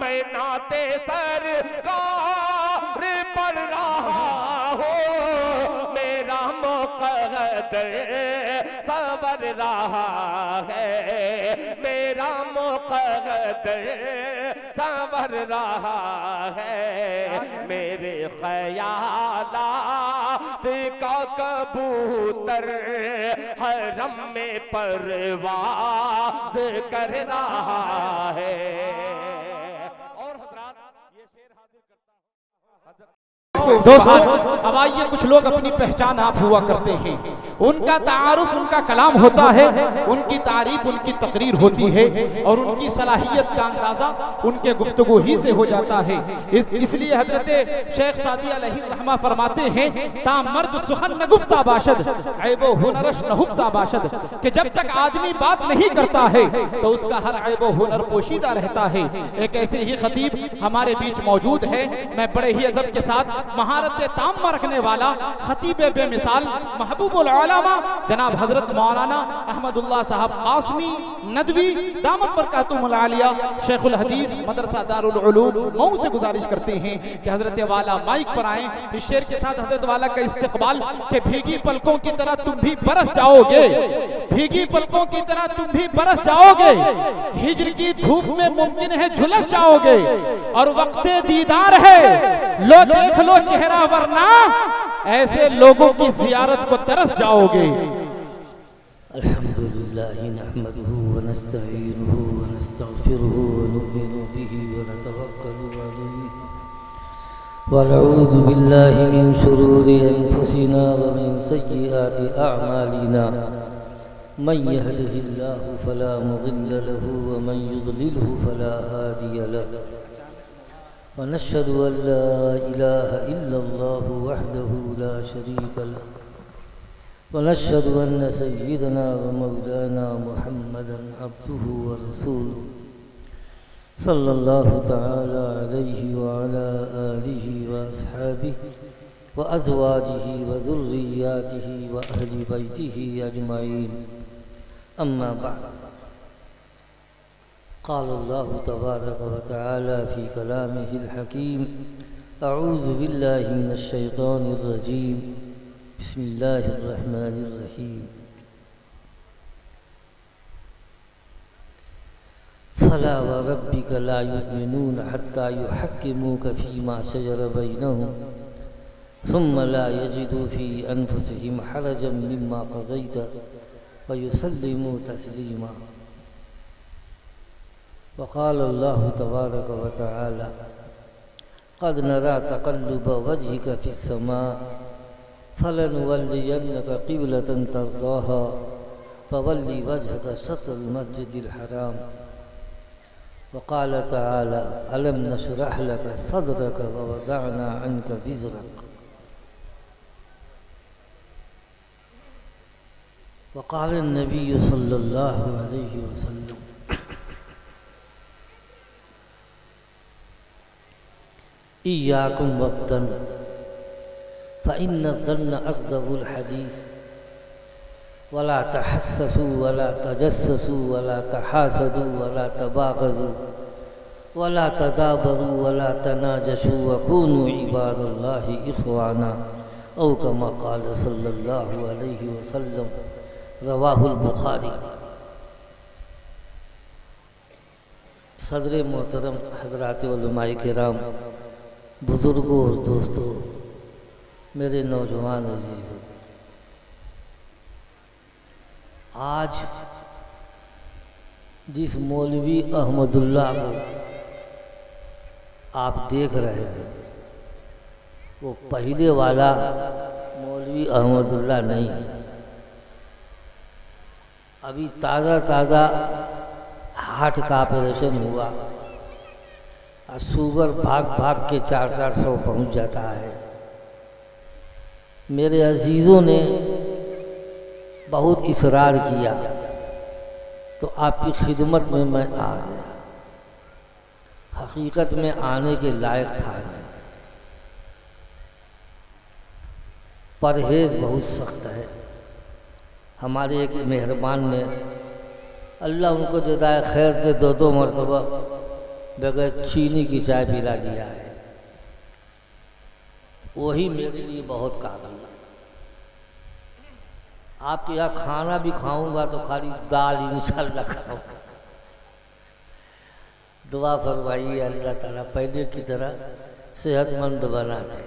मैं नाते सरकार पढ़ रहा हूँ, मेरा मुक़द्दर सवर रहा है, मेरा मुक़द्दर सवर रहा है, मेरे ख़यालात का कबूतर हरम में परवाज़ कर रहा है। और हज़रात ये शेर हाजिर करता दोस्तों, अब आइए, कुछ लोग अपनी पहचान आप हुआ करते हैं, उनका तारुफ उनका कलाम होता है, उनकी तारीफ उनकी तकरीर होती है, और उनकी सलाहियत का अंदाजा उनके गुफ्तगू ही से हो जाता है। इसलिए हजरत शेख सादी अलैहि रहमा फरमाते हैं, ता मर्द सुखन न गुफ्ता बाशद ऐबो हुनरश न हुफ्ता बाशद, कि जब तक आदमी बात नहीं करता है तो उसका हर ऐबो हुनर पोशीदा रहता है। एक ऐसे ही खतीब हमारे बीच मौजूद है, मैं बड़े ही अदब के साथ महारत ताम्मा रखने वाला खतीब बेमिसाल महबूबुल आलमा जनाब हजरत मौलाना अहमदुल्लाह साहब कासमी नदवी दामत बरकातुहुल आलिया शेखुल हदीस मदरसा दारुल उलूम मऊ से गुजारिश करते हैं कि हजरत वाला माइक पर आए। इस शेर के साथ हजरत वाला का इस्तिकबाल कि भीगी पलकों की तरह तुम भी बरस जाओगे, भीगी पलकों की तरह तुम भी बरस जाओगे, हिज्र की धूप में मुमकिन है झुलस जाओगे, और वक्ते दीदार है लो देख लो चेहरा वरना ऐसे लोगों की जियारत को तरस जाओगे। अल्हम्दुलिल्लाह नहमदुहु व नस्तईनुहु व नस्तगफिरुहु व नु'मिनु बिही व नतवक्कलु अलैहि व नऊज़ु बिल्लाहि मिन शुरूरि अनफुसिना व मिन सय्यिआति अअमालिना मन यहदिहिल्लाहु फला मुदिल्ल लहु व मन युद्लिलहु फला हादिय लहु वनश्हदु अन ला इलाहा इल्लल्लाहु वहदहु ला शरीक लहु वनश्हदु अन्न सय्यिदना व मौलाना मुहम्मदन अब्दुहु व रसूलुहु सल्लल्लाहु तआला अलैहि व अला आलिहि व अस्हाबिहि व अज़वाजिहि व ज़ुर्रिय्यातिहि व अहलि बैतिहि अजमाइन। अम्मा बअद। क़ाल अल्लाहु तबारक व तआला फ़ी कलामिहिल हकीम अऊज़ु बिल्लाहि मिनश शैतानिर रजीम बिस्मिल्लाहिर रहमानिर रहीम। फला व रब्बिक ला युमिनून हत्ता युहक्किमूक फ़ीमा शजर बैनहुम सुम्मा ला यजिदू फ़ी अनफुसिहिम हरजन मिम्मा क़ज़ैत व युसल्लिमू तस्लीमा। वक़ाल अल्लाहु तबारक व तआला क़द नरा तक़ल्लुब वजहिक फ़िस्समा फलनुवल्लियन्नक क़िबलतन तर्ज़ाहा फ़वल्लि वजहक शत्रल मस्जिदिल हराम। वक़ाल तआला अलम नशरह लक सदरक व वदअना अन्क विज़रक। वक़ाल नबी सल्लल्लाहु अलैहि वसल्लम इय्याकुम वद्दन फ़इन्न ज़न्न अक़ज़बुल हदीस वला तहस्ससू वला तजस्ससू वला तहासदू वला तबाग़ज़ू वला तदाबरू वला तनाजशू वकूनू इबादल्लाहि इख़वाना औ कमा क़ाल सल्लल्लाहु अलैहि वसल्लम। रवाहुल बुखारी। सदर मोहतरम हज़रात उलमाए किराम, बुज़ुर्गों और दोस्तों, मेरे नौजवान अज़ीज़ों, आज जिस मौलवी अहमदुल्लाह को आप देख रहे हैं वो पहले वाला मौलवी अहमदुल्लाह नहीं है। अभी ताज़ा हार्ट का ऑपरेशन हुआ और शुगर भाग के 400 पहुंच जाता है। मेरे अजीज़ों ने बहुत इसरार किया तो आपकी खिदमत में मैं आ गया। हकीकत में आने के लायक था नहीं। परहेज़ बहुत सख्त है। हमारे एक मेहरबान ने, अल्लाह उनको जज़ाए खैर दे, 2 मरतबा बगैर चीनी की चाय पिला दिया है, वही मेरे लिए बहुत काबिल है। आपके यहाँ खाना भी खाऊंगा तो खाली दाल इंशाल्लाह खाऊंगा। दुआ फरमाइए अल्लाह ताला पहले की तरह सेहतमंद बना दे।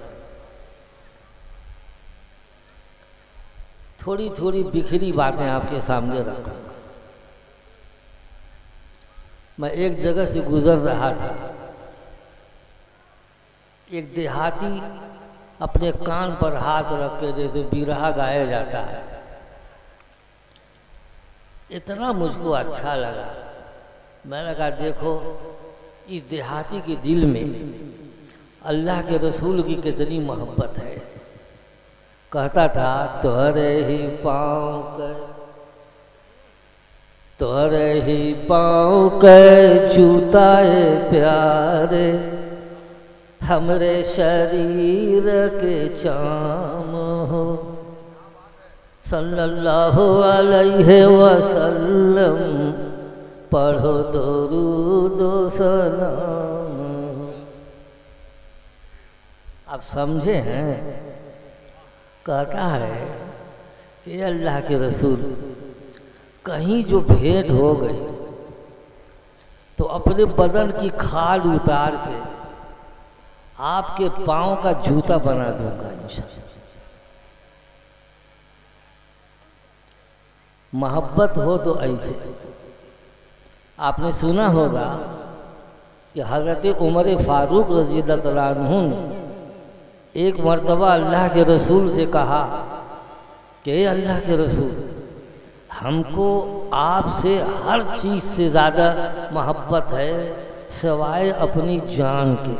थोड़ी थोड़ी बिखरी बातें आपके सामने रखूंगा। मैं एक जगह से गुजर रहा था, एक देहाती अपने कान पर हाथ रख के जैसे बिरहा गाया जाता है, इतना मुझको अच्छा लगा। मैंने कहा देखो इस देहाती के दिल में अल्लाह के रसूल की कितनी मोहब्बत है। कहता था तोहरे ही पाँव के जूताए प्यारे, हमरे शरीर के चाम हो, सल्लल्लाहु अलैहि वसल्लम, पढ़ो दुरूद सलाम। आप समझे हैं? कहता है कि अल्लाह के रसूल कहीं जो भेंट हो गई तो अपने बदन की खाल उतार के आपके पाँव का जूता बना दूंगा इंशाअल्लाह। मोहब्बत हो तो ऐसे। आपने सुना होगा कि हज़रत उमर फारूक रज़ियल्लाहु तआला अन्हु ने एक मर्तबा अल्लाह के रसूल से कहा कि अल्लाह के रसूल, हमको आपसे हर चीज़ से ज़्यादा मोहब्बत है सिवाय अपनी जान के।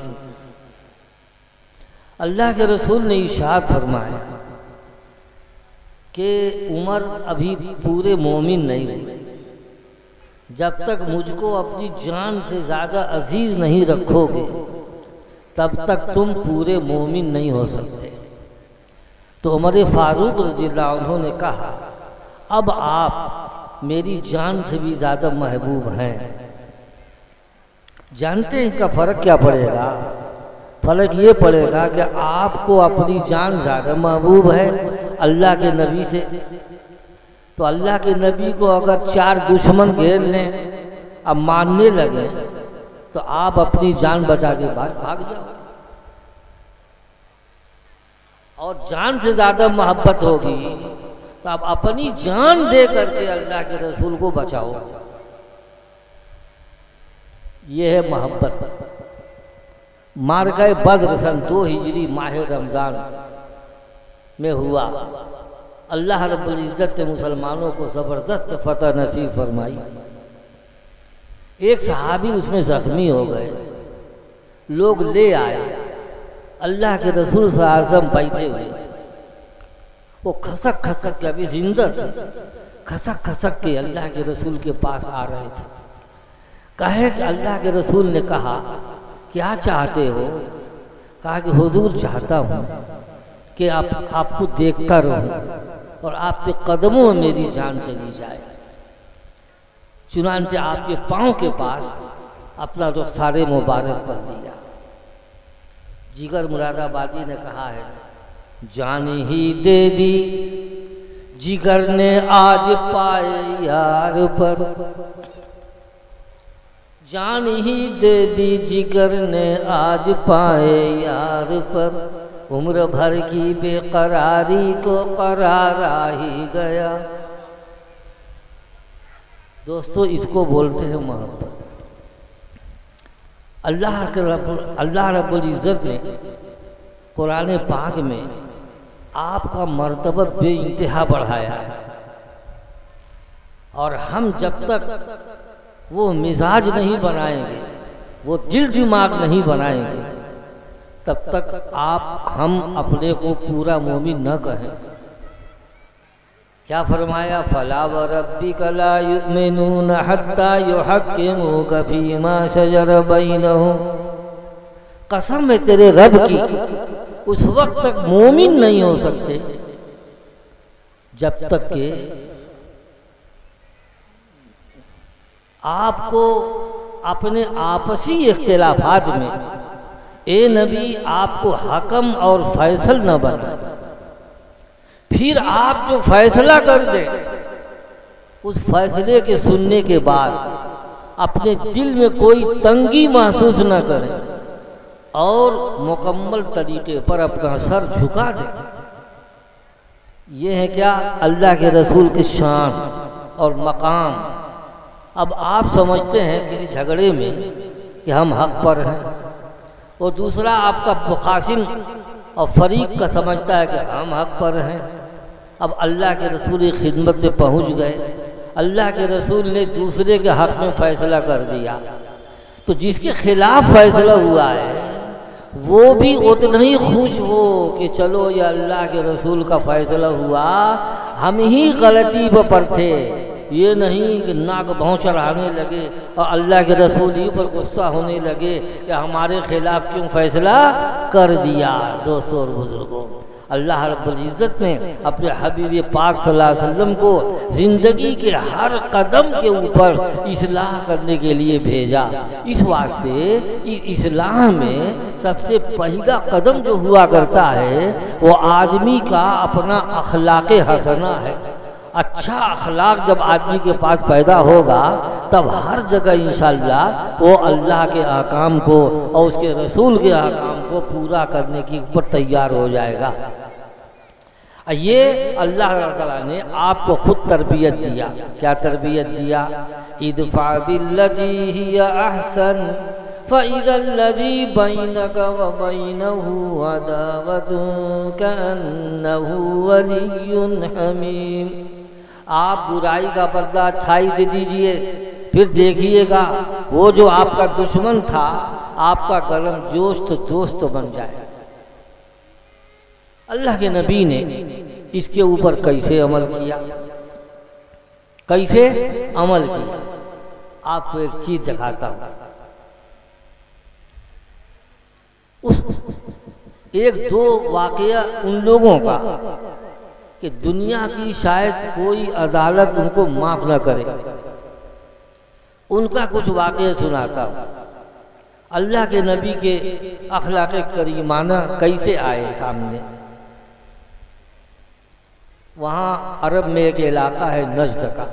अल्लाह के रसूल ने इरशाद फरमाया कि उमर अभी पूरे मोमिन नहीं हुए, जब तक मुझको अपनी जान से ज़्यादा अजीज़ नहीं रखोगे तब तक तुम पूरे मोमिन नहीं हो सकते। तो उमर फारूक रज़ियल्लाहु अन्हु ने कहा अब आप मेरी जान से भी ज़्यादा महबूब हैं। जानते हैं इसका फ़र्क क्या पड़ेगा? फ़र्क ये पड़ेगा कि आपको अपनी जान ज़्यादा महबूब है अल्लाह के नबी से। तो अल्लाह के नबी को अगर 4 दुश्मन घेर लें अब मानने लगे तो आप अपनी जान बचा के भाग जाओ। और जान से ज़्यादा मोहब्बत होगी तो आप अपनी जान दे करके अल्लाह के रसूल को बचाओ। ये है मोहब्बत। मारका बद्र सन 2 हिजरी माह रमज़ान में हुआ। अल्लाह रब्बुल इज़्ज़त ने मुसलमानों को ज़बरदस्त फतह नसीब फरमाई। एक सहाबी उसमें ज़ख्मी हो गए, लोग ले आए, अल्लाह के रसूल सल्लल्लाहु अलैहि वसल्लम बैठे हुए थे। वो खसक खसक के, अभी जिंदा थे, खसक खसक के अल्लाह के रसूल के पास आ रहे थे। कहे कि अल्लाह के रसूल ने कहा क्या चाहते हो? कहा कि हुजूर चाहता हूँ कि आपको देखता रहूं और आपके कदमों में मेरी जान चली जाए। चुनांचे आपके पाँव के पास अपना रुखसारे मुबारक कर लिया। जिगर मुरादाबादी ने कहा है जान ही दे दी जिगर ने आज पाए यार पर, जान ही दे दी जिगर ने आज पाए यार पर, उम्र भर की बेकरारी को करारा ही गया। दोस्तों इसको बोलते हैं मोहब्बत। अल्लाह रब्बुल इज़्ज़त ने कुरान पाक में आपका मर्तबा बेइंतहा बढ़ाया है। और हम जब तक वो मिजाज नहीं बनाएंगे, वो दिल दिमाग नहीं बनाएंगे, तब तक हम अपने को पूरा मोमिन न कहें। क्या फरमाया? फला व रब्बिका ला युमिनून हत्ता युहक्किमूका फीमा शजर बैनहुम। कसम है तेरे रब की, उस वक्त तक मोमिन नहीं हो सकते जब तक के आपको अपने आपसी इख्तिलाफात में ए नबी आपको हकम और फैसल न बनाए, फिर आप जो फैसला कर दें उस फैसले के सुनने के बाद अपने दिल में कोई तंगी महसूस न करें और मुकम्मल तरीके पर अपना सर झुका दें। ये है क्या? अल्लाह के रसूल की शान और मकाम। अब आप समझते हैं किसी झगड़े में कि हम हक पर हैं, और दूसरा आपका मुखासिम और फरीक का समझता है कि हम हक पर हैं। अब अल्लाह के रसूल की खिदमत में पहुंच गए, अल्लाह के रसूल ने दूसरे के हक में फैसला कर दिया, तो जिसके खिलाफ फैसला हुआ है वो भी उतना ही खुश हो कि चलो ये अल्लाह के रसूल का फैसला हुआ, हम ही गलती पर थे। ये नहीं कि नाक भौं चढ़ाने लगे और अल्लाह के रसूल ही पर गुस्सा होने लगे कि हमारे खिलाफ क्यों फैसला कर दिया। दोस्तों और बुजुर्गों, अल्लाह रब्बुल इज़्ज़त ने अपने हबीब पाक सल्लल्लाहु अलैहि वसल्लम को ज़िंदगी के हर कदम के ऊपर इस्लाह करने के लिए भेजा। इस वास्ते इस्लाह में सबसे पहला कदम जो हुआ करता है वो आदमी का अपना अखलाक हसना है। अच्छा अखलाक जब आदमी के पास पैदा होगा तब हर जगह इंशाअल्लाह वो अल्लाह के अहकाम को और उसके रसूल के अहकाम को पूरा करने के ऊपर तैयार हो जाएगा। ये अल्लाह ताला ने आपको खुद तरबियत दिया। क्या तरबियत दिया? इदफा बिल्लती हिया अहसन फ़इज़ल्लज़ी बैनका व बैनहु अदावतुन कअन्नहु वलिय्युन हमीम। आप बुराई का पर्दा अच्छाई दे दीजिए, फिर देखिएगा वो जो आपका दुश्मन था आपका गरम दोस्त बन जाए। अल्लाह के नबी ने इसके ऊपर कैसे अमल किया, कैसे अमल किया? आपको एक चीज दिखाता हूं। उस एक दो वाकया उन लोगों का कि दुनिया की शायद कोई अदालत उनको माफ न करे, उनका कुछ वाकया सुनाता हूं। अल्लाह के नबी के अखलाक करीमाना कैसे आए सामने। वहाँ अरब में एक इलाका है नजद का,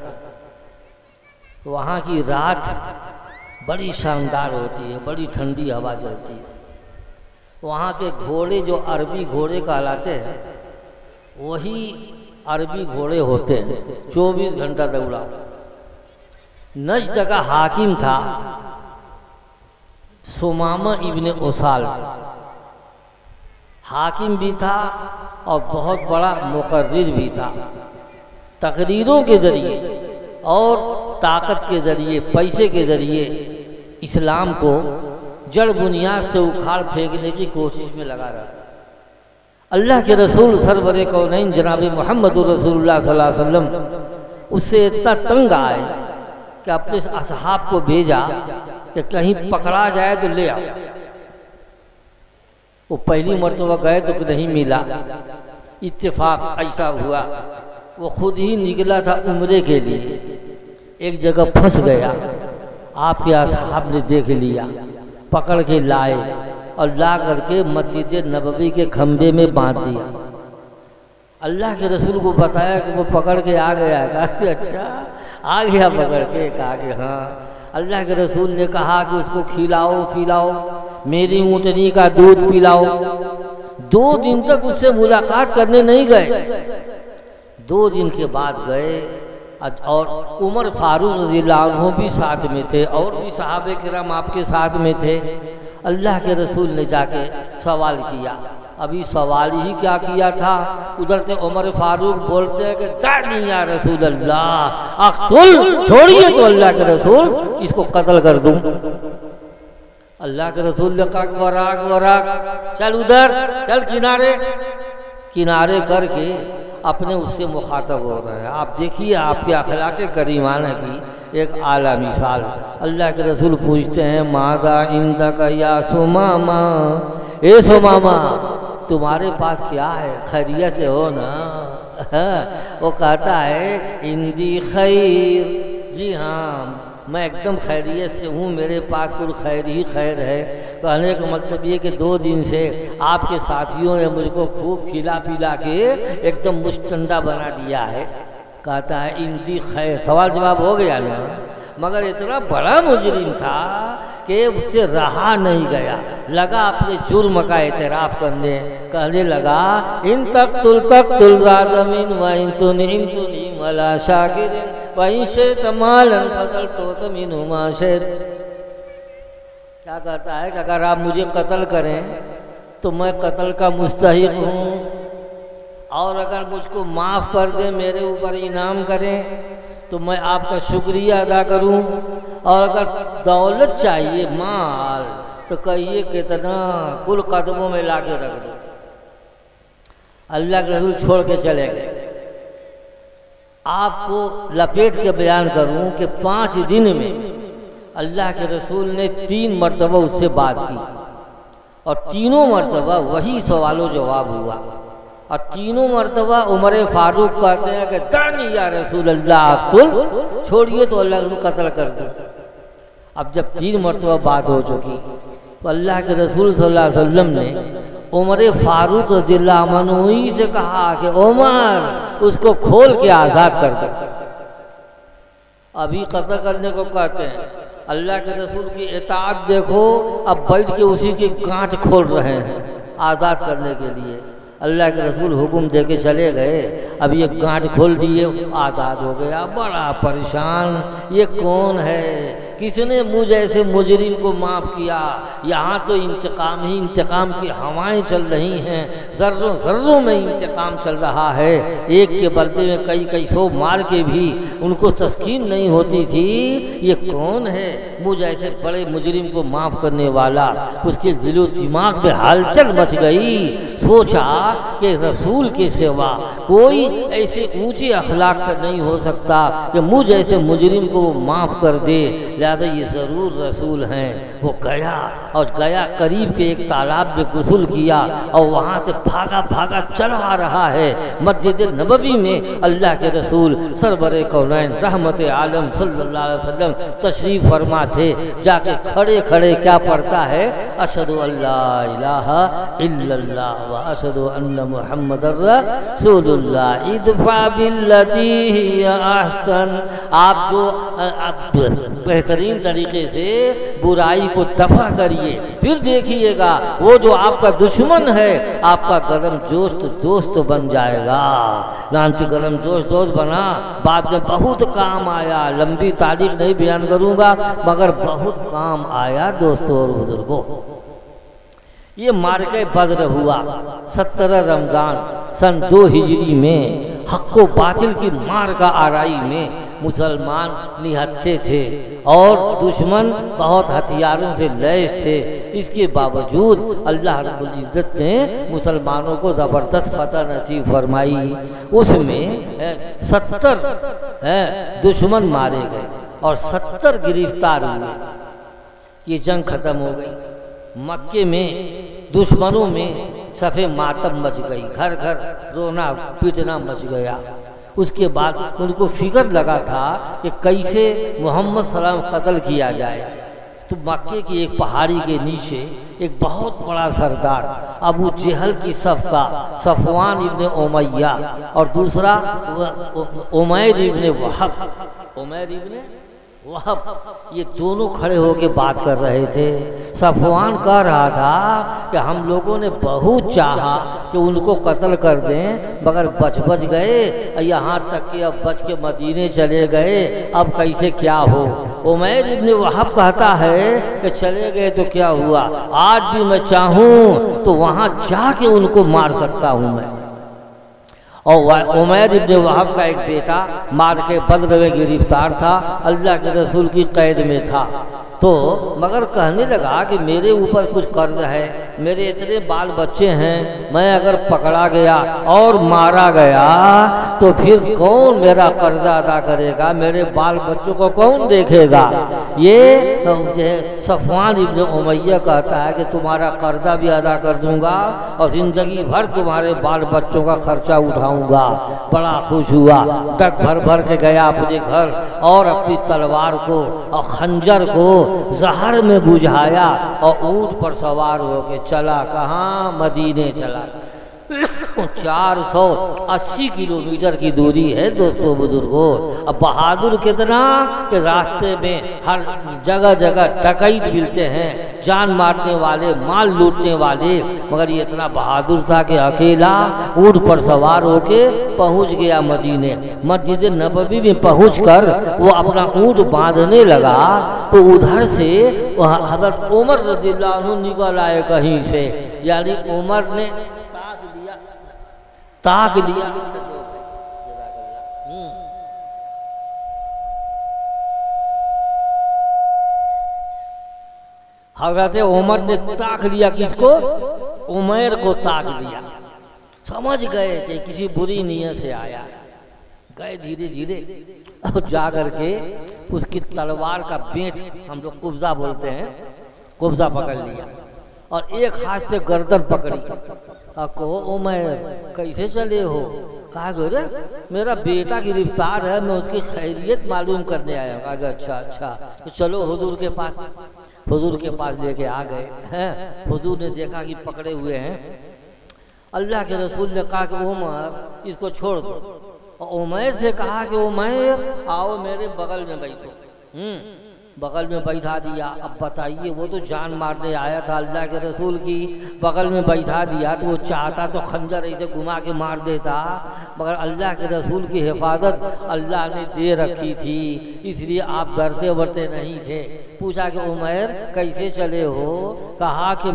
वहाँ की रात बड़ी शानदार होती है, बड़ी ठंडी हवा चलती है। वहाँ के घोड़े जो अरबी घोड़े कहलाते हैं वही अरबी घोड़े होते हैं, 24 घंटा दौड़ा। नजद का हाकिम था सुमामा इब्ने उसाल, हाकिम भी था और बहुत बड़ा मुकर्रिर भी था। तकरीरों के ज़रिए और ताकत के ज़रिए, पैसे के ज़रिए इस्लाम को जड़ बुनियाद से उखाड़ फेंकने की कोशिश में लगा रहा। अल्लाह के रसूल सरवरे कौनैन जनाब मुहम्मदुर रसूलुल्लाह सल्लल्लाहु अलैहि वसल्लम उससे इतना तंग आए कि अपने असहाब को भेजा कि कहीं पकड़ा जाए तो ले आओ। वो पहली मर्तबा गए तो नहीं मिला। इत्तेफाक ऐसा हुआ वो खुद ही निकला था उम्रे के लिए, एक जगह फंस गया। आपके असहाब ने देख लिया, पकड़ के लाए और ला करके मस्जिद नबवी के खंभे में बांध दिया। अल्लाह के रसूल को बताया कि वो पकड़ के आ गया है। कहा अच्छा आ गया पकड़ के? कहा कि हाँ। अल्लाह के रसूल ने कहा कि उसको खिलाओ पिलाओ, मेरी ऊँटनी का दूध पिलाओ। 2 दिन तक उससे मुलाकात करने नहीं गए। 2 दिन के बाद गए और उमर फारूक रज़ियल्लाहु अन्हु भी साथ में थे और भी सहाबे किराम आपके साथ में थे। अल्लाह के रसूल ने जाके सवाल किया। अभी सवाल ही क्या किया था, उधर से उमर फारूक बोलते हैं कि दानी या रसूल अल्लाह अक़्तुल, छोड़िए तो अल्लाह के रसूल इसको कत्ल कर दूं। अल्लाह के रसूल ने कहा वराक वराक, चल उधर चल किनारे करके अपने उससे मुखातब हो रहे हैं। आप देखिए आपके अखलाक करीमाना की एक आला मिसाल। अल्लाह के रसूल पूछते हैं मादा इंदका या सुमामा, ए सुमामा तुम्हारे पास क्या है, खैरियत से हो ना? वो कहता है इंदी खैर, जी हाँ मैं एकदम खैरियत से हूँ, मेरे पास कुल खैर ही खैर है। कहने का मतलब ये कि 2 दिन से आपके साथियों ने मुझको खूब खिला पिला के एकदम मुश्तंडा बना दिया है। कहता है इंदी खैर, सवाल जवाब हो गया ना। मगर इतना बड़ा मुजरिम था कि उससे रहा नहीं गया, लगा अपने जुर्म का एतराफ़ करने। कहने लगा इन तक तुल ज़ादमिन व इन तुनिम अला शाकिरिन व इन शैत मालन फदल तो तमिन माशैत। क्या कहता है कि अगर आप मुझे कत्ल करें तो मैं कत्ल का मुस्तहिक हूँ, और अगर मुझको माफ़ कर दें, मेरे ऊपर इनाम करें तो मैं आपका शुक्रिया अदा करूं। और अगर दौलत चाहिए, माल, तो कहिए कितना, कुल कदमों में ला के रख दो। अल्लाह के रसूल छोड़ के चले गए। आपको लपेट के बयान करूं कि 5 दिन में अल्लाह के रसूल ने 3 मरतबा उससे बात की, और तीनों मरतबा वही सवालों जवाब हुआ। और तीनों मरतबा उमर फारूक कहते हैं कि दानी या रसूल अल्लाह, छोड़िए तो अल्लाह को कत्ल कर दो। अब जब 3 मरतबा बात हो चुकी तो अल्लाह के रसूल सल्लल्लाहु अलैहि वसल्लम ने उमर फारूक रज़ियल्लाहु अन्हु ही से कहा कि उमर उसको खोल के आज़ाद कर दो। अभी कत्ल करने को कहते हैं, अल्लाह के रसूल की इताअत देखो, अब बैठ के उसी की गांठ खोल रहे हैं आज़ाद करने के लिए। अल्लाह के रसूल हुक्म दे के चले गए, अब ये गांठ खोल दिए, आज़ाद हो गया। बड़ा परेशान, ये कौन है, किसने मुझ ऐसे मुजरिम को माफ़ किया। यहाँ तो इंतकाम ही इंतकाम की हवाएं चल रही हैं, ज़र्रों ज़र्रों में इंतकाम चल रहा है। एक के बदले में कई सौ मार के भी उनको तस्कीन नहीं होती थी। ये कौन है मुझ ऐसे बड़े मुजरिम को माफ़ करने वाला। उसके दिलो दिमाग में हलचल मच गई। सोचा कि रसूल के सिवा कोई ऐसे ऊंचे अखलाक का नहीं हो सकता कि मुझ ऐसे मुजरिम को वो माफ़ कर दे, लिहाजा ये ज़रूर रसूल हैं। वो गया और करीब के एक तालाब में गुस्ल किया और वहाँ से भागा भागा चला आ रहा है मस्जिद नबवी में। अल्लाह के रसूल सरवरे कौनैन रहमत आलम सल्लल्लाहु अलैहि वसल्लम तशरीफ़ फरमा थे। जाके खड़े खड़े क्या पढ़ता है, अशहदु अल्ला इलाहा इल्लल्लाह व अशहदु अन्ना मुहम्मदर रसूलुल्लाह इदफा बिल्लती हिया अहसन। आप जो बेहतरीन तरीके से बुराई को दफा करिए, फिर देखिएगा वो जो आपका दुश्मन है आपका गरम दोस्त बन जाएगा। नानती गरम दोस्त बना, बाद में बहुत काम आया। लंबी तारीख नहीं बयान करूंगा मगर बहुत काम आया दोस्तों और बुजुर्गों। ये मार्के बद्र हुआ 17 रमज़ान सन 2 हिजरी में। हक़ व बातिल की मार का आराई में मुसलमान निहत्थे थे और दुश्मन बहुत हथियारों से लैस थे। इसके बावजूद अल्लाह रब्बुल इज़्ज़त ने मुसलमानों को ज़बरदस्त फतह नसीब फरमाई। उसमें 70 दुश्मन मारे गए और 70 गिरफ्तार हुए। ये जंग ख़त्म हो गई। मक्के में दुश्मनों में सफ़े मातम मच गई, घर घर रोना पीटना मच गया। उसके बाद उनको फिक्र लगा था कि कैसे मोहम्मद सल्लल्लाहु अलैहि वसल्लम कत्ल किया जाए। तो मक्के की एक पहाड़ी के नीचे एक बहुत बड़ा सरदार अबू जहल की सफ का सफवान इब्ने उमैया और दूसरा उमैर इब्ने वहब, ये दोनों खड़े होकर बात कर रहे थे। सफवान कह रहा था कि हम लोगों ने बहुत चाहा कि उनको कत्ल कर दें मगर बच गए, यहाँ तक कि अब बच के मदीने चले गए, अब कैसे क्या हो। उमैर इब्ने वहब कहता है कि चले गए तो क्या हुआ, आज भी मैं चाहूँ तो वहाँ जाके उनको मार सकता हूँ मैं। और उमैर इब्ने वहब का एक बेटा मार के बद्र में गिरफ्तार था, अल्लाह के रसूल की कैद में था। तो मगर कहने लगा कि मेरे ऊपर कुछ कर्ज है, मेरे इतने बाल बच्चे हैं, मैं अगर पकड़ा गया और मारा गया तो फिर कौन मेरा कर्जा अदा करेगा, मेरे बाल बच्चों को कौन देखेगा। ये सफवान इब्न उमैया कहता है कि तुम्हारा कर्जा भी अदा कर दूंगा और ज़िंदगी भर तुम्हारे बाल बच्चों का खर्चा उठाऊंगा। बड़ा खुश हुआ, डग भर भर के गया अपने घर और अपनी तलवार को और खंजर को जहर में बुझाया और ऊंट पर सवार होके चला। कहाँ? मदीने चला। 480 किलोमीटर की दूरी है दोस्तों बुजुर्गों। अब बहादुर कितना कि रास्ते में हर जगह जगह डकैत मिलते हैं, जान मारने वाले, माल लूटने वाले, मगर ये इतना बहादुर था कि अकेला ऊंट पर सवार होके पहुंच गया मदीने। मस्जिद नबवी में पहुंचकर वो अपना ऊंट बांधने लगा तो उधर से हज़रत उमर रज़ियल्लाहु अन्हु निकल आए कहीं से, यानी उमर ने ताक लिया। हज़रत उमर ने ताक लिया, किसको? उमैर को ताक लिया। समझ गए कि किसी बुरी नीयत से आया। गए धीरे धीरे और जा करके उसकी तलवार का बेंच, हम लोग कुब्जा बोलते हैं, कुब्जा पकड़ लिया और एक हाथ से गर्दन पकड़ी। कहो उमैर कैसे चले हो? कहा गोरे मेरा बेटा गिरफ्तार है, मैं उसकी खैरियत मालूम करने आया। कहा अच्छा अच्छा, तो चलो हुजूर के पास। हुजूर के पास लेके आ गए हैं। हुजूर ने देखा कि पकड़े हुए हैं। अल्लाह के रसूल ने कहा कि उमर इसको छोड़ दो, और उमैर से कहा कि उमैर आओ मेरे बगल में बैठो। बगल में बैठा दिया। अब बताइए, वो तो जान मारने आया था, अल्लाह के रसूल की बगल में बैठा दिया तो वो चाहता तो खंजर ऐसे घुमा के मार देता, मगर अल्लाह के रसूल की हिफाजत अल्लाह ने दे रखी थी, इसलिए आप डरते वरते नहीं थे। पूछा कि उमैर कैसे चले हो? कहा कि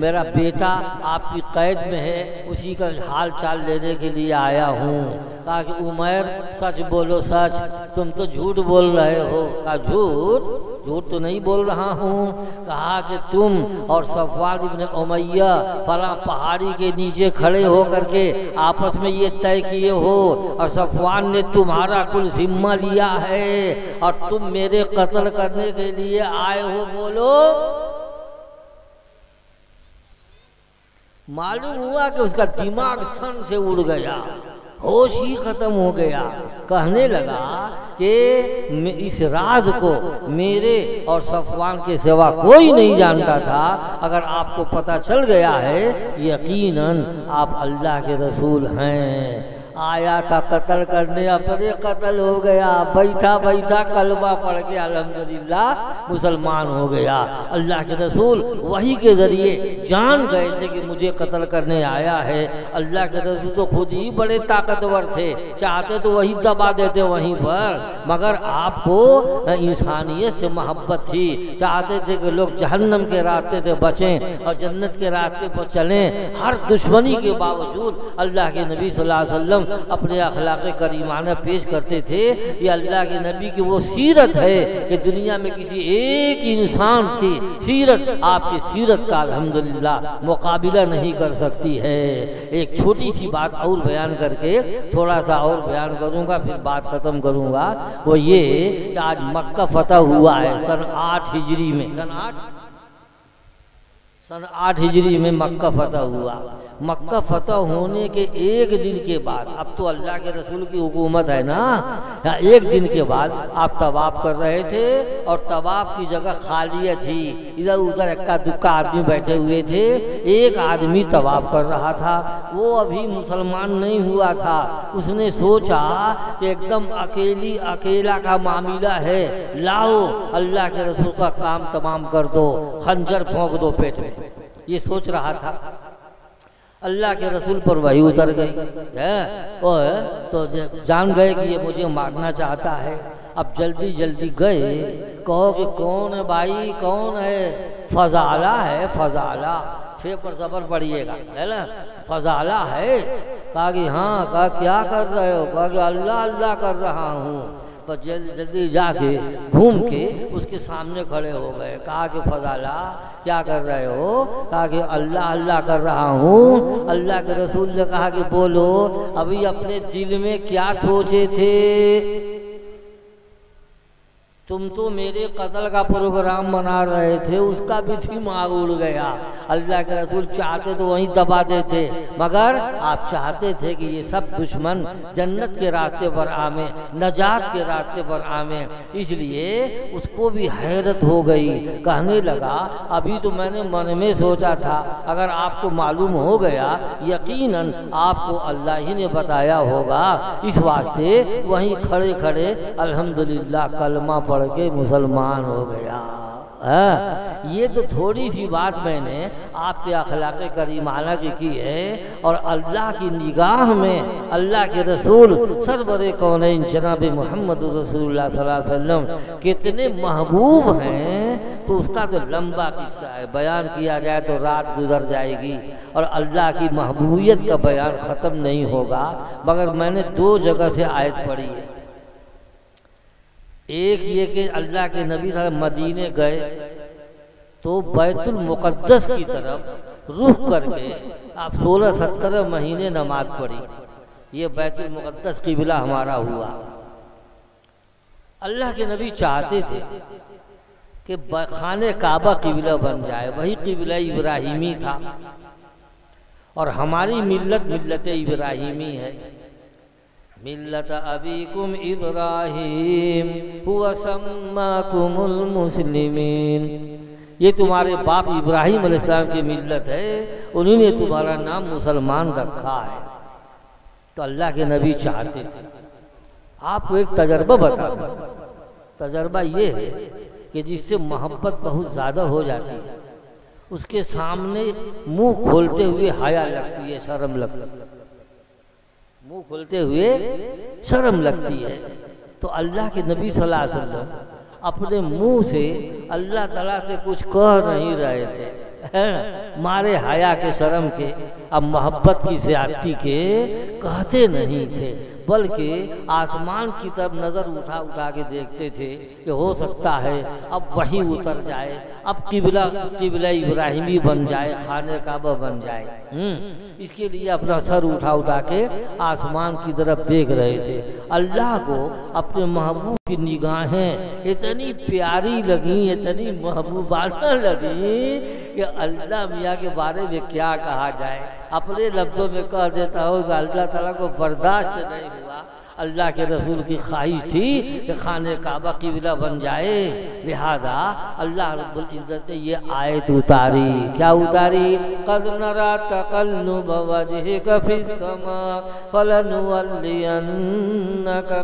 मेरा बेटा आपकी कैद में है, उसी का हाल चाल लेने के लिए आया हूँ। कहा कि उमैर सच बोलो, सच, तुम तो झूठ बोल रहे हो। कहा झूठ तो नहीं बोल रहा हूँ। कहा कि तुम और सफवान इब्न उमैया फला पहाड़ी के नीचे खड़े हो करके आपस में ये तय किए हो और सफवान ने तुम्हारा कुल जिम्मा लिया है और तुम मेरे कत्ल करने के लिए आए हो। बोलो। मालूम हुआ कि उसका दिमाग सन से उड़ गया, होश ही खत्म हो गया। कहने लगा कि इस राज को मेरे और सफवान के सिवा कोई नहीं जानता था। अगर आपको पता चल गया है, यकीनन आप अल्लाह के रसूल हैं। आया था कत्ल करने, अपने कत्ल हो गया। बैठा बैठा कलमा पढ़ के अल्हम्दुलिल्लाह मुसलमान हो गया। अल्लाह के रसूल वही के ज़रिए जान गए थे कि मुझे कत्ल करने आया है। अल्लाह के रसूल तो खुद ही बड़े ताकतवर थे, चाहते तो वही दबा देते वहीं पर, मगर आपको इंसानियत से मोहब्बत थी। चाहते थे कि लोग जहन्नम के रास्ते से बचें और जन्नत के रास्ते पर चलें। हर दुश्मनी के बावजूद अल्लाह के नबी सल्लल्लाहु अलैहि वसल्लम अपने अखलाक़ करीमाना पेश करते थे। ये अल्लाह के नबी की वो सीरत है कि दुनिया में किसी एक इंसान की सीरत आपकी सीरत का अल्हम्दुलिल्लाह मुकाबिला नहीं कर सकती है। एक छोटी सी बात और बयान करके थोड़ा सा और बयान करूँगा, फिर बात ख़त्म करूँगा। वो ये कि आज मक्का फतह हुआ है सन 8 हिजरी में। सन 8 हिजरी में मक्का फतह हुआ। मक्का फतह होने के एक दिन के बाद, अब तो अल्लाह के रसूल की हुकूमत है ना, एक दिन के बाद आप तवाफ कर रहे थे और तवाफ की जगह खाली थी, इधर उधर इक्का दुक्का आदमी बैठे हुए थे। एक आदमी तवाफ कर रहा था, वो अभी मुसलमान नहीं हुआ था। उसने सोचा कि एकदम अकेला का मामला है, लाओ अल्लाह के रसूल का काम तमाम कर दो, खंजर भोंक दो पेट में, ये सोच रहा था। अल्लाह के रसूल पर वही उतर गई है तो जान गए कि ये मुझे मारना चाहता है। अब जल्दी जल्दी गए, कहो कि कौन है भाई, कौन है? फजाला है, फजाला, फे पर ज़बर पड़िएगा, है ना, फजाला है। कहा कि हाँ। कहा क्या कर रहे हो? कहा कि अल्लाह अल्लाह कर रहा हूँ। बस जल्दी जाके घूम के उसके सामने खड़े हो गए। कहा कि फजाला क्या कर रहे हो? कहा कि अल्लाह अल्लाह कर रहा हूँ। अल्लाह के रसूल ने कहा कि बोलो अभी अपने दिल में क्या सोचे थे? तुम तो मेरे कत्ल का प्रोग्राम बना रहे थे, उसका भी दिमाग उड़ गया। अल्लाह के रसूल चाहते तो वहीं दबा देते, मगर आप चाहते थे कि ये सब दुश्मन जन्नत के रास्ते पर आवे, नजात के रास्ते पर आवे। इसलिए उसको भी हैरत हो गई। कहने लगा अभी तो मैंने मन में सोचा था, अगर आपको मालूम हो गया यकीनन आपको अल्लाह ही ने बताया होगा। इस वास्ते वहीं खड़े खड़े अल्हम्दुलिल्लाह कलमा पढ़ के मुसलमान हो गया। ये तो थोड़ी सी बात मैंने आपके अखलाक करीमाना की है। और अल्लाह की निगाह में अल्लाह के रसूल सरवरे कौनैन जनाब मोहम्मद रसूलुल्लाह सल्लल्लाहु अलैहि वसल्लम कितने महबूब हैं, तो उसका तो लंबा किस्सा है। बयान किया जाए तो रात गुजर जाएगी और अल्लाह की महबूबियत का बयान ख़त्म नहीं होगा। मगर मैंने 2 जगह से आयत पढ़ी है। एक ये कि अल्लाह के नबी साहब मदीने गए तो बैतुल मुक़द्दस की तरफ रुख करके आप 16-17 महीने नमाज पढ़ी। ये बैतुल मुक़द्दस क़िबला हमारा हुआ। अल्लाह के नबी चाहते थे कि खाने काबा क़िबला बन जाए, वही क़िबला इब्राहिमी था। और हमारी मिल्लत इब्राहिमी है। मिल्लत अबीकुम इब्राहिम हुवा सम्माकुमुल मुस्लिमीन। ये तुम्हारे बाप इब्राहिम अलैहिस्सलाम की मिल्लत है, उन्हीं ने तुम्हारा नाम मुसलमान रखा है। तो अल्लाह के नबी चाहते थे। आपको एक तजर्बा बता, तजर्बा ये है कि जिससे मोहब्बत बहुत ज़्यादा हो जाती है उसके सामने मुंह खोलते हुए हया लगती है, शर्म लगती है। मुंह खोलते हुए शर्म लगती है। तो अल्लाह के नबी सल्लल्लाहु अलैहि वसल्लम अपने मुंह से अल्लाह ताला से कुछ कह नहीं रहे थे, है ना, मारे हया के शर्म के, अब मोहब्बत की ज़्यादती के कहते नहीं थे, बल्कि आसमान की तरफ नज़र उठा उठा के देखते थे कि हो सकता है अब वही उतर जाए, अब क़िबला इब्राहिमी बन जाए, खाने काबा बन जाए। इसके लिए अपना सर उठा उठा के आसमान की तरफ देख रहे थे। अल्लाह को अपने महबूब की निगाहें इतनी प्यारी लगी, इतनी महबूबाना लगी कि अल्लाह मियाँ के बारे में क्या कहा जाए। अपने लफ्ज़ों में कह देता हूँ कि अल्लाह ताला को बर्दाश्त नहीं हुआ। अल्लाह के रसूल की ख्वाहिश थी कि खाने काबा क़िबला बन जाए, लिहाजा अल्लाह रब्बुल इज़्ज़त ने ये आयत उतारी। क्या उतारी? क़द नरा तक़ल्लुब वजहिका फ़िस समा फ़लनुवल्लियन्नका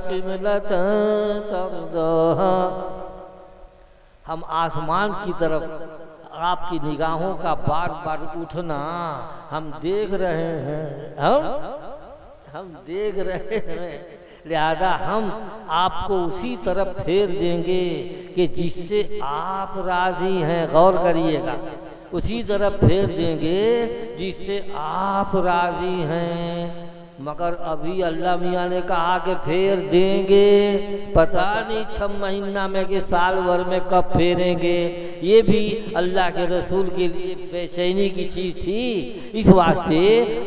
क़िबलतन तर्ज़ाहा। हम आसमान की तरफ आपकी निगाहों का बार बार उठना हम देख रहे हैं, हम देख रहे हैं। लिहाजा हम आपको उसी तरफ फेर देंगे कि जिससे आप राजी हैं। गौर करिएगा, उसी तरफ फेर देंगे जिससे आप राजी हैं। मगर अभी अल्लाह मियाँ ने कहा कि फेर देंगे, पता नहीं 6 महीना में कि साल भर में कब फेरेंगे। ये भी अल्लाह के रसूल के लिए बेचैनी की चीज़ थी। इस वास्ते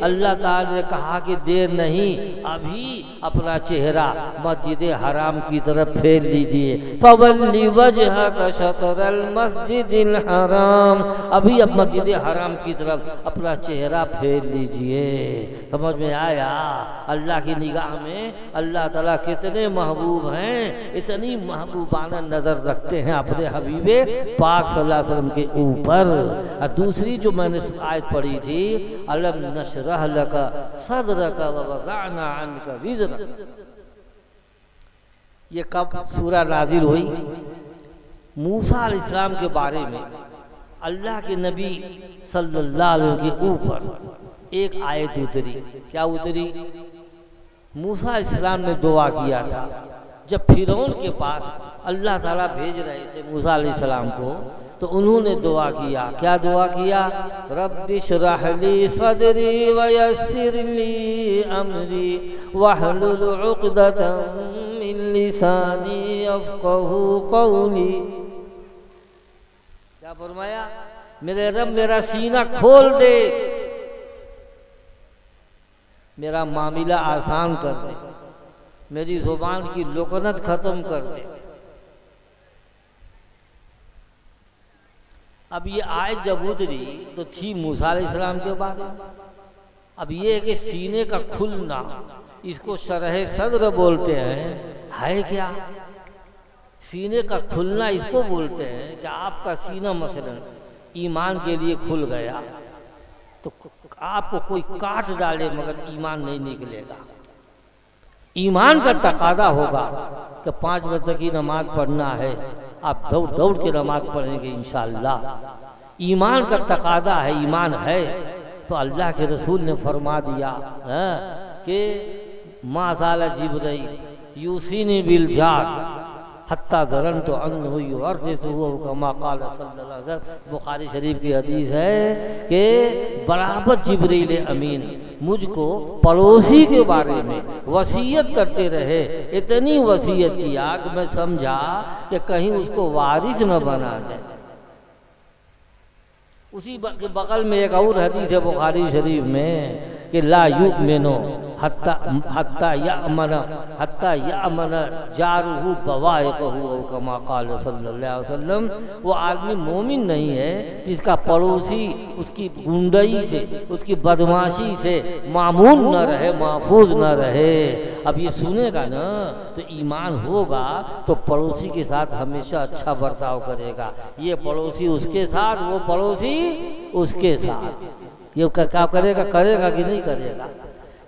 अल्लाह ताला ने कहा कि देर नहीं, अभी अपना चेहरा मस्जिद हराम की तरफ फेर लीजिए। फवल्ली वजहका शतरल मस्जिदिल हराम, अभी अब मस्जिद हराम की तरफ अपना चेहरा फेर लीजिए। समझ में आया? अल्लाह की निगाह में अल्लाह ताला कितने महबूब हैं, इतनी महबूबाना नज़र रखते हैं अपने हबीबे पाक सल्लल्लाहु अलैहि वसल्लम के ऊपर। और दूसरी जो मैंने आयत पढ़ी थी, अलम नशरह लका सदरका व वज़अना अन्का विज़रक, ये कब सूरा नाजिल हुई? मूसा अलैहिस्सलाम के बारे में अल्लाह के नबी सल्लल्लाहु अलैहि वसल्लम के ऊपर एक आयत उतरी। क्या उतरी? मूसा अलैहिस्सलाम ने दुआ किया था जब फिरौन के पास अल्लाह ताला भेज रहे थे मूसा अलैहिस्सलाम को, तो उन्होंने दुआ किया। क्या दुआ किया? रब्बि श्रह ली सदरी वयस्सिर ली अमरी वहलुल उक़दतम मिन लिसानी यफ़क़हू क़ौली। क्या फरमाया? मेरे रब मेरा सीना खोल दे, मेरा मामला आसान कर दे, मेरी ज़ुबान की लुकनत ख़त्म कर दे। अब ये आयत जब उतरी तो थी मूसा अलैहिस्सलाम के बारे में। अब ये है कि सीने का खुलना, इसको शरह सद्र बोलते हैं। है क्या? सीने का खुलना इसको बोलते हैं कि आपका सीना मसलन ईमान के लिए खुल गया तो आपको कोई काट डाले मगर ईमान नहीं निकलेगा। ईमान का तकादा होगा कि 5 वक्त की नमाज पढ़ना है, आप दौड़ दौड़ के नमाज पढ़ेंगे इंशाअल्लाह। ईमान का तकादा है, ईमान है। तो अल्लाह के रसूल ने फरमा दिया कि मा ज़ाला जिब्रील यूसीनी बिल जार हत्ता ज़रन तो अन्न हुई और कमा क़ाल सल्लल्लाहु अलैहि वसल्लम। बुखारी शरीफ की हदीस है कि बराबर जिब्रील अमीन मुझको पड़ोसी के बारे में वसीयत करते रहे। इतनी वसीयत किया कि मैं समझा कि कहीं उसको वारिस न बना जाए। उसी के बगल में एक और हदीस है बुखारी शरीफ में कि ला युमिनु हत्ता यअमन जारुहु बवाइक़हु कमा क़ाल सल्लल्लाहु अलैहि वसल्लम। वो आदमी मोमिन नहीं है जिसका पड़ोसी उसकी गुंडई से, उसकी बदमाशी से मामून न रहे, महफूज न रहे। अब ये सुनेगा ना तो ईमान होगा तो पड़ोसी के साथ हमेशा अच्छा बर्ताव करेगा। ये पड़ोसी उसके साथ, वो पड़ोसी उसके साथ। ये क्या करेगा? करेगा कि नहीं करेगा?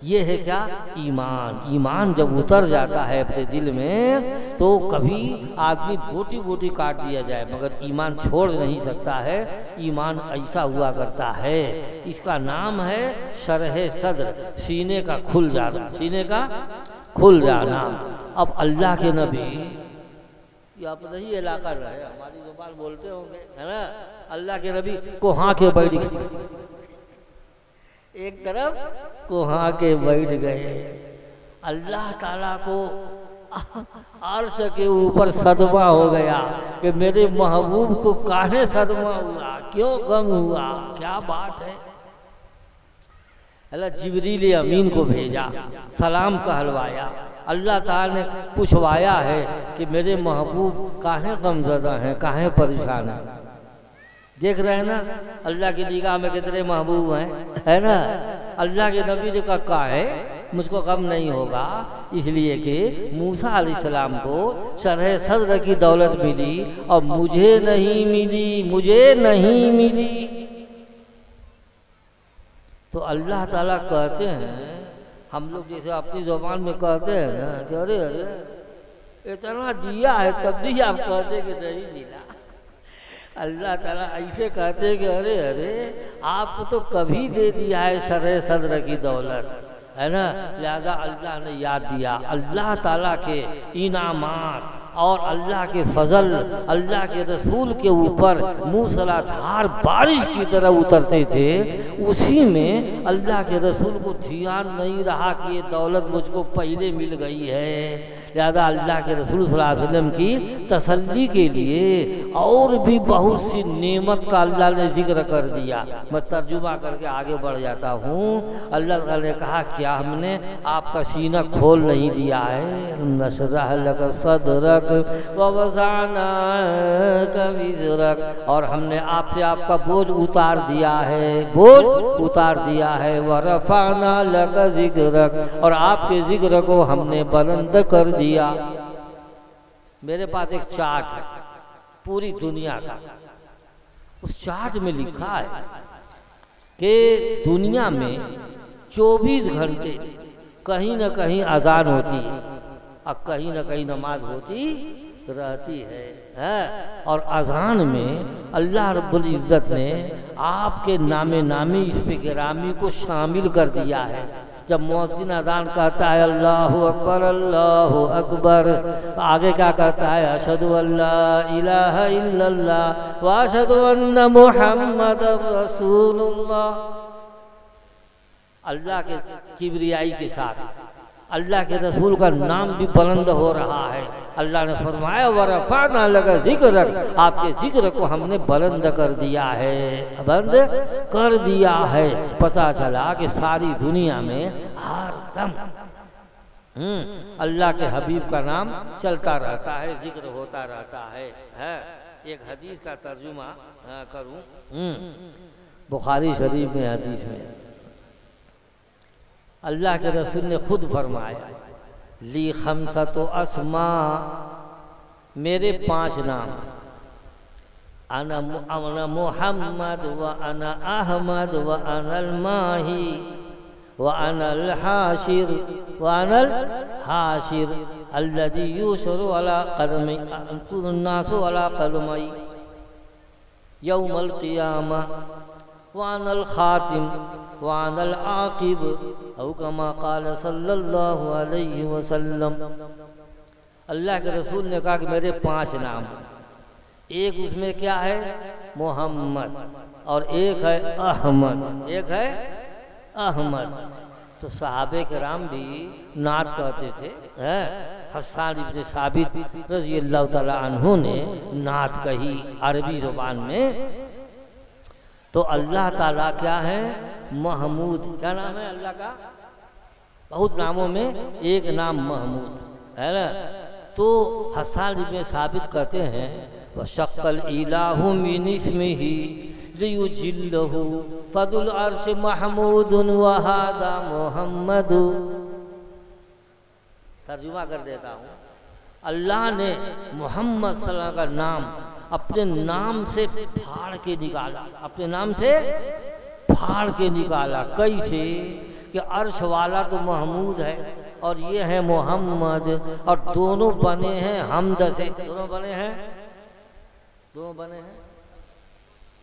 ये है क्या? ईमान। ईमान जब उतर जाता है अपने दिल में तो कभी आदमी बोटी बोटी काट दिया जाए मगर ईमान छोड़ नहीं सकता है। ईमान ऐसा हुआ करता है। इसका नाम है शरह सद्र, सीने का खुल जाना, सीने का खुल जाना। अब अल्लाह के नबी, आप नहीं इलाका रहे, हमारी ज़ुबान बोलते होंगे, है ना? अल्लाह के नबी को हाँ के बैठ गए, एक तरफ को हाँ के बैठ गए। अल्लाह ताला को अर्श के ऊपर सदमा हो गया कि मेरे महबूब को काहे सदमा हुआ, क्यों गम हुआ, क्या बात है। अल्लाह जिब्रील अमीन को भेजा, सलाम कहलवाया। अल्लाह ताला ने पूछवाया है कि मेरे महबूब काहे गमज़दा हैं, काहे परेशान हैं। देख रहे हैं ना अल्लाह की निगाह में कितने महबूब हैं, है ना? अल्लाह के नबी ने कहा है मुझको गम नहीं होगा, इसलिए कि मूसा अलैहिस्सलाम को शरह सद्र की दौलत मिली और मुझे नहीं मिली, मुझे नहीं मिली। तो अल्लाह ताला कहते हैं, हम लोग जैसे अपनी ज़ुबान में कहते हैं ना कि अरे अरे इतना दिया है तब भी आप कहते कि नहीं मिला। अल्लाह ताला ऐसे कहते हैं कि अरे अरे आपको तो कभी दे दिया है शरह सद्र की दौलत, है ना? लिहाजा अल्लाह ने याद दिया। अल्लाह ताला के इनामात और अल्लाह के फजल अल्लाह के रसूल के ऊपर मूसलाधार बारिश की तरह उतरते थे। उसी में अल्लाह के रसूल को ध्यान नहीं रहा कि ये दौलत मुझको पहले मिल गई है। लिहाजा अल्लाह के रसूल सल्लल्लाहु अलैहि वसल्लम की तसल्ली के लिए और भी बहुत सी नेमत का अल्लाह ने जिक्र कर दिया। मैं तर्जुमा करके आगे बढ़ जाता हूँ। अल्लाह ने कहा क्या हमने आपका सीना खोल नहीं दिया है? नशरह लक सदरक व वज़अना का विज़रक, और हमने आपसे आपका बोझ उतार दिया है, बोझ उतार दिया है। व रफ़अना लक ज़िक्रक, और आपके जिक्र को हमने बुलंद कर दिया। मेरे पास एक चार्ट है पूरी दुनिया का। उस चार्ट में लिखा है कि दुनिया में 24 घंटे कहीं न कहीं अजान होती है और कहीं न कहीं नमाज होती रहती है। और अजान में अल्लाह रब्बुल इज़्ज़त ने आपके नामे नामी इस पे गिरामी को शामिल कर दिया है। जब मुअज्जिन अज़ान कहता है अल्लाहु अकबर, आगे क्या कहता है? अशहदु अल्ला इलाहा इल्लल्लाह व अशहदु अन्ना मुहम्मदर रसूलुल्लाह। अल्लाह के किबरियाई के साथ अल्लाह के रसूल का नाम भी बुलंद हो रहा है। अल्लाह ने फरमाया वरफ़अना लका ज़िक्रक, आपके जिक्र को हमने बुलंद कर दिया है, बुलंद कर दिया है। पता चला कि सारी दुनिया में हर दम अल्लाह के हबीब का नाम चलता रहता है, जिक्र होता रहता है। एक हदीस का तर्जुमा करूं, बुखारी शरीफ में हदीस में अल्लाह के रसूल ने खुद फरमाया ली खमसतो अस्मा, मेरे 5 नाम, अना मुहम्मद व अना अहमद व अनल माही व अनल हाशिर व अनल हाशिर अल्लज़ी युशरु अला क़दमी अन्नासु अला क़दमई यौमल क़ियामा व अनल ख़ातिम व अनल आक़िब औ कमा क़ाल सल्लल्लाहु अलैहि वसल्लम। अल्लाह के रसूल ने कहा कि मेरे 5 नाम, एक उसमें क्या है मोहम्मद और एक है अहमद, एक है अहमद। तो सहाबे किराम भी नात कहते थे। हस्सान इब्न साबित रज़ी अल्लाह तआला अन्हु ने नात कही अरबी ज़ुबान में। तो अल्लाह ताला क्या है महमूद, क्या नाम है अल्लाह का? बहुत नामों में एक नाम महमूद है ना। तो हस्सान इब्न साबित कहते हैं वशक्कल इलाहु मिन इस्मिही लियुजिल्लहु फदुल अर्श महमूदुन व हादा मुहम्मदु। तर्जुमा कर देता हूँ, अल्लाह ने मोहम्मद सल्लल्लाहु अलैहि वसल्लम का नाम अपने नाम से फाड़ के निकाला, अपने नाम से फाड़ के निकाला। कैसे कि अर्श वाला तो महमूद है और ये है मोहम्मद, और दोनों बने हैं हमद से, दोनों बने हैं, दोनों बने हैं।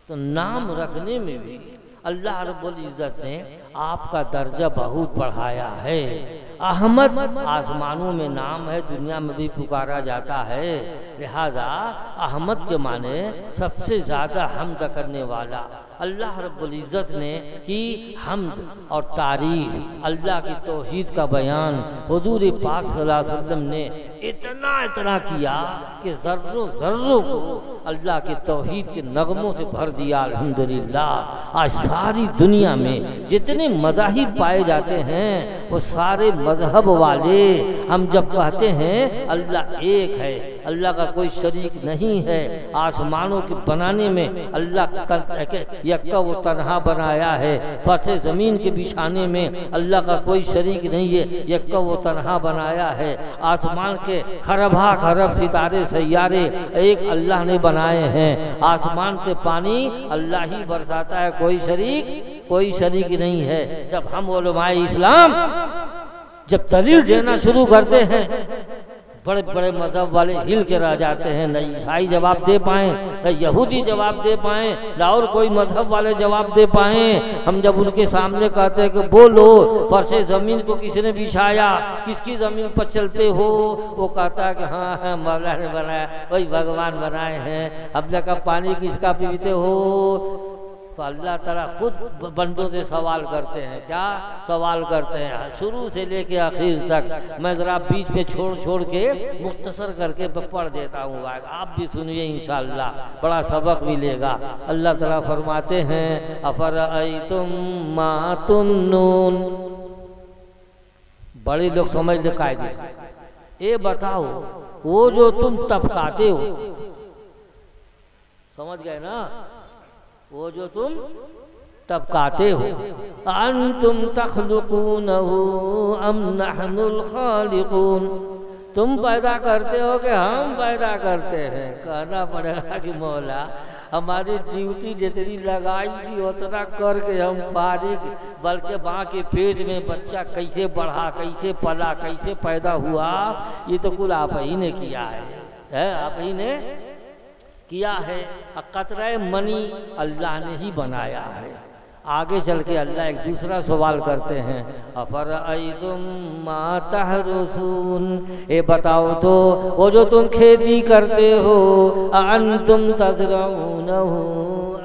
तो नाम रखने में भी अल्लाह रब्बुल इज़्ज़त ने आपका दर्जा बहुत बढ़ाया है। अहमद आसमानों में नाम है, दुनिया में भी पुकारा जाता है, लिहाजा अहमद के माने सबसे ज़्यादा हमद करने वाला। अल्लाह रब्बुल इज़्ज़त ने की हमद और तारीफ, अल्लाह की तौहीद का बयान हुज़ूर पाक सल्लल्लाहु अलैहि वसल्लम ने इतना किया कि ज़र्रों ज़र्रों को अल्लाह के तौहीद के नगमों से भर दिया। अल्हम्दुलिल्लाह आज सारी दुनिया में जितने मज़ाहिब पाए जाते हैं वो सारे मज़हब वाले, हम जब कहते हैं अल्लाह एक है, अल्लाह का कोई शरीक नहीं है, आसमानों के बनाने में अल्लाह यक्का वो तन्हा बनाया है, फर्श ज़मीन के बिछाने में अल्लाह का कोई शरीक नहीं है, यक्का वो तन्हा बनाया है, आसमान के खरबा खरब सितारे सैयारे एक अल्लाह ने बनाए हैं, आसमान से पानी अल्लाह ही बरसाता है, कोई शरीक नहीं है। जब हम उलमाए इस्लाम जब दलील देना शुरू करते हैं, बड़े बड़े मजहब वाले हिल के रह जाते हैं, न ईसाई जवाब दे पाए, न यहूदी जवाब दे पाए, न और कोई मजहब वाले जवाब दे पाए। हम जब उनके सामने कहते हैं कि बोलो फर्श ज़मीन को किसने बिछाया, किसकी ज़मीन पर चलते हो, वो कहता है कि हाँ मौला ने बनाया, वही भगवान बनाए हैं। हमने कहा पानी किसका पीते हो, तो अल्लाह ताला खुद बंदों से सवाल करते हैं। क्या सवाल करते हैं? शुरू से लेके आखिर तक मैं ज़रा बीच में छोड़ के मुख्तसर करके पढ़ देता हूँ, आप भी सुनिए इंशाअल्लाह, बड़ा सबक मिलेगा। अल्लाह ताला फरमाते हैं अफरअयतुम मा तुमनून, बड़े लोग समझ ले कायदे से, ये बताओ वो जो तुम तपकाते हो, समझ गए ना, वो जो तुम तबकाते हो, अंतुम तख्लुकूनहु अम नहनुल खालिकून, तुम पैदा करते हो कि हम पैदा करते हैं? कहना पड़ेगा कि मौला हमारी ड्यूटी जितनी लगाई थी उतना करके हम फारिग, बल्कि माँ के पेट में बच्चा कैसे बढ़ा, कैसे पला, कैसे पैदा हुआ, ये तो कुल आप ही ने किया है, आप ही ने किया है। कतरे मनी अल्लाह ने ही बनाया है। आगे चल के अल्लाह एक दूसरा सवाल करते हैं अफरअयतुम मा तहरुसून, ये बताओ तो वो जो तुम खेती करते हो, अंतुम तज़रऊनहु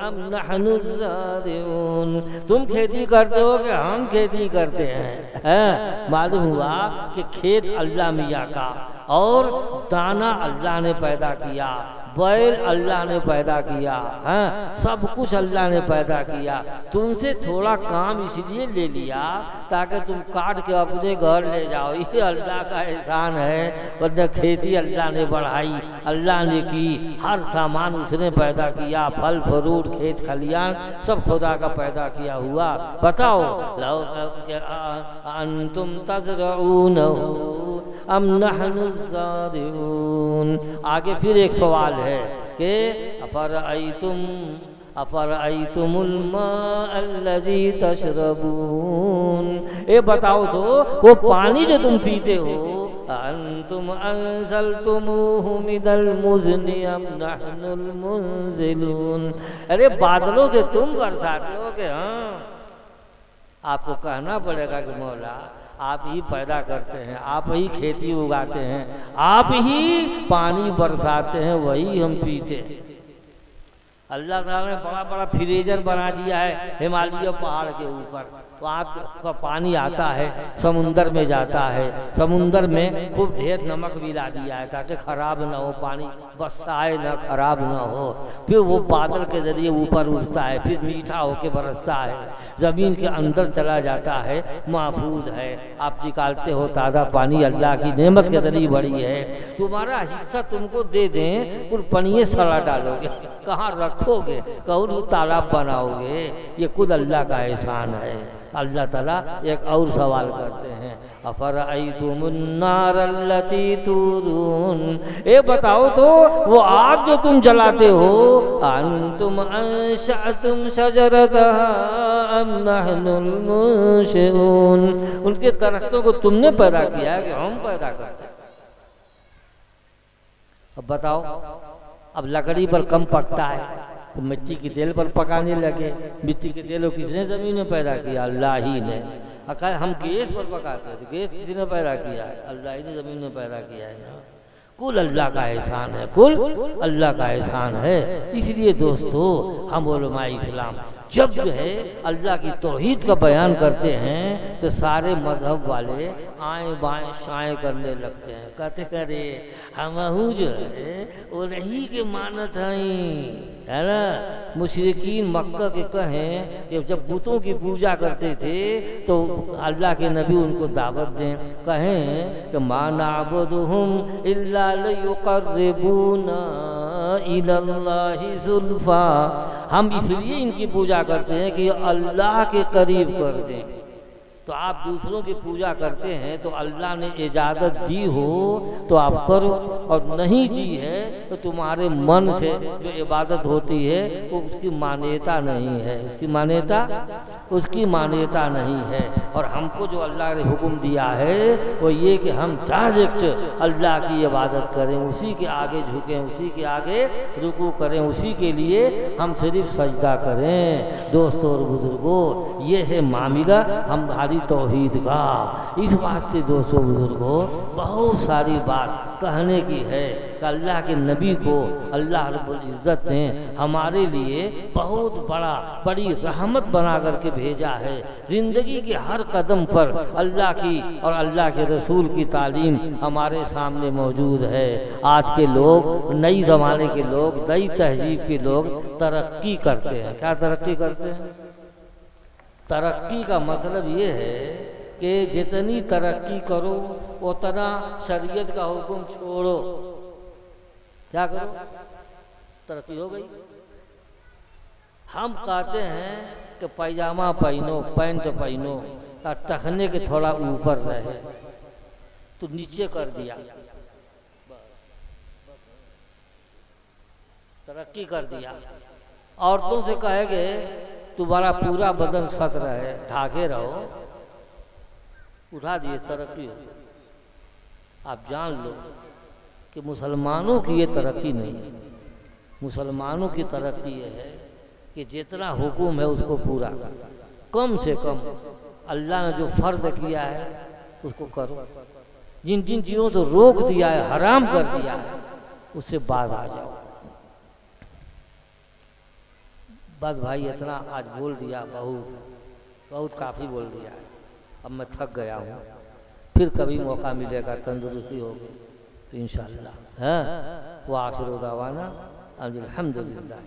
अम नहनु ज़ारिऊन। तुम खेती करते हो कि हम खेती करते हैं? मालूम हुआ कि खेत अल्लाह मियाँ का, और दाना अल्लाह ने पैदा किया, बैल अल्लाह ने पैदा किया, हाँ, सब कुछ अल्लाह ने पैदा किया। तुमसे थोड़ा काम इसलिए ले लिया ताकि तुम काट के अपने घर ले जाओ, ये अल्लाह का एहसान है। वरना खेती अल्लाह ने बढ़ाई, अल्लाह ने की, हर सामान उसने पैदा किया, फल फ्रूट खेत खलियान सब खुदा का पैदा किया हुआ। बताओ, लो अंतुम तज़रऊनहु अम नहनु ज़ारिऊन। आगे फिर एक सवाल है कि अफ़रअयतुमुल माअल्लज़ी तशरबून। ये बताओ तो वो पानी जो तुम पीते हो, अंतुम अंज़लतुमूहु मिनल मुज़्नि अम नहनुल मुंज़िलून। अरे बादलों से तुम बरसाते हो कि हाँ? आपको कहना पड़ेगा कि मौला आप ही पैदा करते हैं, आप ही खेती उगाते हैं, आप ही पानी बरसाते हैं, वही हम पीते हैं। अल्लाह ताला ने बड़ा बड़ा फ्रीजर बना दिया है हिमालय पहाड़ के ऊपर, वहाँ का पानी आता है समुंदर में जाता है, समुंदर में खूब ढेर नमक भी ला दिया है ताकि खराब ना हो पानी, बरसाए ना खराब ना हो। फिर वो बादल के जरिए ऊपर उठता है, फिर मीठा होके बरसता है, ज़मीन के अंदर चला जाता है, महफूज है। आप निकालते हो ताज़ा पानी, अल्लाह की नेमत के जरिए बड़ी है। तुम्हारा हिस्सा तुमको दे दें, कुल पनिये सड़ा डालोगे, कहाँ रखोगे, कहूँ तालाब बनाओगे? ये खुद अल्लाह का एहसान है। अल्लाह ताला एक और सवाल करते हैं, अफ़रअयतुमुन नारल्लती तूरून। ये बताओ तो वो आग जो तुम जलाते हो, अंतुम अंशअतुम शजरतहा अम नहनुल मुंशिऊन। उनके दरख्तों को तुमने पैदा किया है कि हम पैदा करते हैं? अब बताओ, अब लकड़ी पर कम पकता है तो मिट्टी के तेल पर पकाने लगे। मिट्टी के तेल को किसने ज़मीन में पैदा किया? अल्लाह ही ने। अगर हम गैस पर पकाते हैं तो गैस किसी ने पैदा किया है? अल्लाह ही ने ज़मीन में पैदा किया है ना। कुल अल्लाह का एहसान है, कुल अल्लाह का एहसान है। इसलिए दोस्तों, हम उलमाए इस्लाम जब जो है अल्लाह की तौहीद का बयान करते हैं तो सारे मजहब वाले आए बाएं शाएं करने लगते हैं, कहते करे हमहू जो है वो नहीं के मानत है ना। मुशरिकीन मक्का के कहें कि जब बुतों की पूजा करते थे तो अल्लाह के नबी उनको दावत दें, कहें कि मा नअबुदुहुम इल्ला लियुक़र्रिबूना इलल्लाहि ज़ुल्फ़ा। हम इसलिए इनकी पूजा करते हैं कि अल्लाह के करीब कर दें। तो आप दूसरों की पूजा करते हैं तो अल्लाह ने इजाज़त दी हो तो आप करो, और नहीं दी है तो तुम्हारे मन से जो इबादत होती है वो उसकी मान्यता नहीं है, उसकी मान्यता नहीं है। और हमको जो अल्लाह ने हुक्म दिया है वो ये कि हम डायरेक्ट अल्लाह की इबादत करें, उसी के आगे झुकें, उसी के आगे रुकू करें, उसी के लिए हम सिर्फ सजदा करें। दोस्तों और बुजुर्गों, ये है मामला हमारी तौहीद का। इस बात से दोस्तों बुजुर्गों बहुत सारी बात कहने की है कि अल्लाह के नबी को अल्लाह रब्बुल इज़्ज़त ने हमारे लिए बहुत बड़ी रहमत बना करके भेजा है। ज़िंदगी के हर कदम पर अल्लाह की और अल्लाह के रसूल की तालीम हमारे सामने मौजूद है। आज के लोग, नई ज़माने के लोग, नई तहजीब के लोग तरक्की करते हैं। क्या तरक्की करते हैं? तरक्की का मतलब ये है कि जितनी तरक्की करो उतना शरीयत का हुक्म छोड़ो। क्या करो? तरक्की हो गई। हम कहते हैं कि पैजामा पहनो, पैंट पहनो, टखने के थोड़ा ऊपर रहे, तो नीचे कर दिया, तरक्की कर दिया। औरतों से कहेंगे तुम्हारा पूरा बदन सत रहे, ढाके रहो, उठा दिए, तरक्की हो। आप जान लो कि मुसलमानों की ये तरक्की नहीं है। मुसलमानों की तरक्की ये है कि जितना हुक्म है उसको पूरा कर, कम से कम अल्लाह ने जो फर्ज किया है उसको करो। जिन जिन चीज़ों को रोक दिया है, हराम कर दिया है, उससे बाज आ जाओ। बस भाई इतना आज बोल दिया, बहुत बहुत काफ़ी बोल दिया है, अब मैं थक गया हूँ। फिर कभी मौका मिलेगा, तंदुरुस्ती होगी तो इंशाअल्लाह। हाँ, वो आखिर दावाना अल्हम्दुलिल्लाह।